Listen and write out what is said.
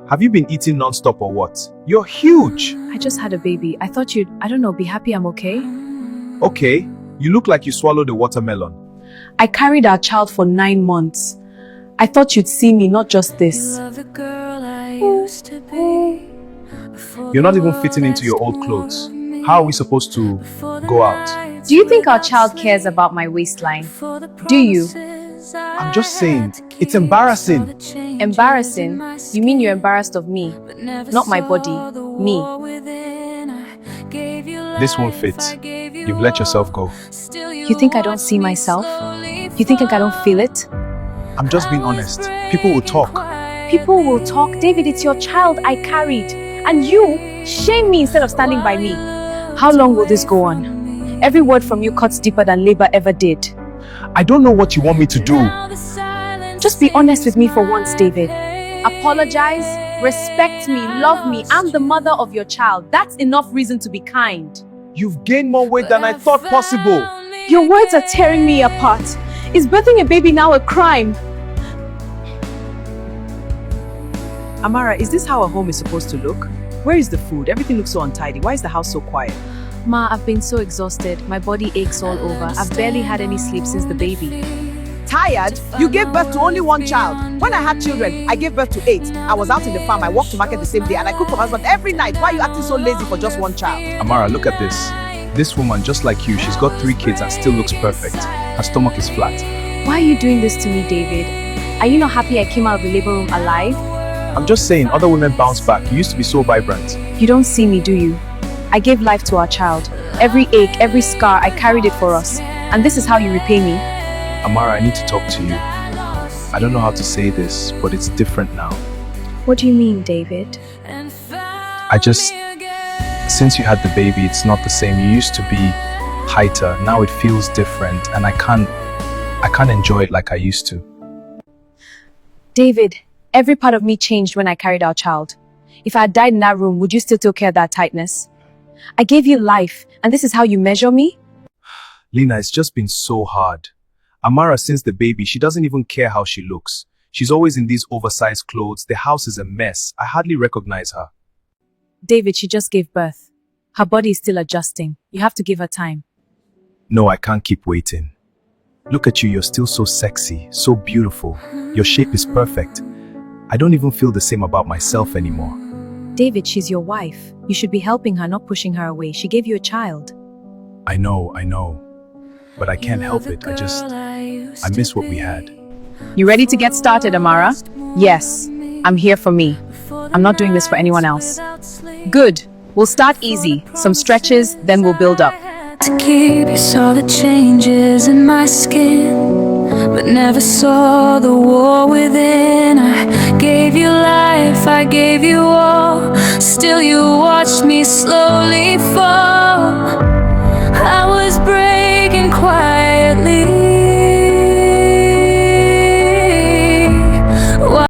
Have you been eating non-stop or what? You're huge! I just had a baby. I thought you'd, I don't know, be happy I'm okay. Okay, you look like you swallowed a watermelon. I carried our child for 9 months. I thought you'd see me, not just this. You're not even fitting into your old clothes. How are we supposed to go out? Do you think our child cares about my waistline? Do you? I'm just saying, it's embarrassing. Embarrassing? You mean you're embarrassed of me? Not my body, me. This won't fit. You've let yourself go. You think I don't see myself? You think I don't feel it? I'm just being honest. People will talk. People will talk. David, it's your child I carried. And you shame me instead of standing by me. How long will this go on? Every word from you cuts deeper than labor ever did. I don't know what you want me to do. Just be honest with me for once, David. Apologize, respect me, love me. I'm the mother of your child. That's enough reason to be kind. You've gained more weight than I thought possible. Your words are tearing me apart. Is birthing a baby now a crime? Amara, is this how a home is supposed to look? Where is the food? Everything looks so untidy. Why is the house so quiet? Ma, I've been so exhausted. My body aches all over. I've barely had any sleep since the baby. Tired? You gave birth to only one child. When I had children, I gave birth to 8. I was out in the farm, I walked to market the same day, and I cooked for my husband every night. Why are you acting so lazy for just one child? Amara, look at this. This woman, just like you, she's got 3 kids and still looks perfect. Her stomach is flat. Why are you doing this to me, David? Are you not happy I came out of the labor room alive? I'm just saying, other women bounce back. You used to be so vibrant. You don't see me, do you? I gave life to our child. Every ache, every scar, I carried it for us. And this is how you repay me? Amara, I need to talk to you. I don't know how to say this, but it's different now. What do you mean, David? Since you had the baby, it's not the same. You used to be tighter. Now it feels different, and I can't enjoy it like I used to. David, every part of me changed when I carried our child. If I had died in that room, would you still take care of that tightness? I gave you life, and this is how you measure me? Lena, it's just been so hard. Amara, since the baby, she doesn't even care how she looks. She's always in these oversized clothes. The house is a mess. I hardly recognize her. David, she just gave birth. Her body is still adjusting. You have to give her time. No, I can't keep waiting. Look at you, you're still so sexy, so beautiful. Your shape is perfect. I don't even feel the same about myself anymore. David, she's your wife. You should be helping her, not pushing her away. She gave you a child. I know. But I can't help it. I miss what we had. You ready to get started, Amara? Yes, I'm here for me. I'm not doing this for anyone else. Good. We'll start easy. Some stretches, then we'll build up. To keep you saw the changes in my skin, but never saw the war within. I gave you life, I gave you all. Still you watched me slowly fall.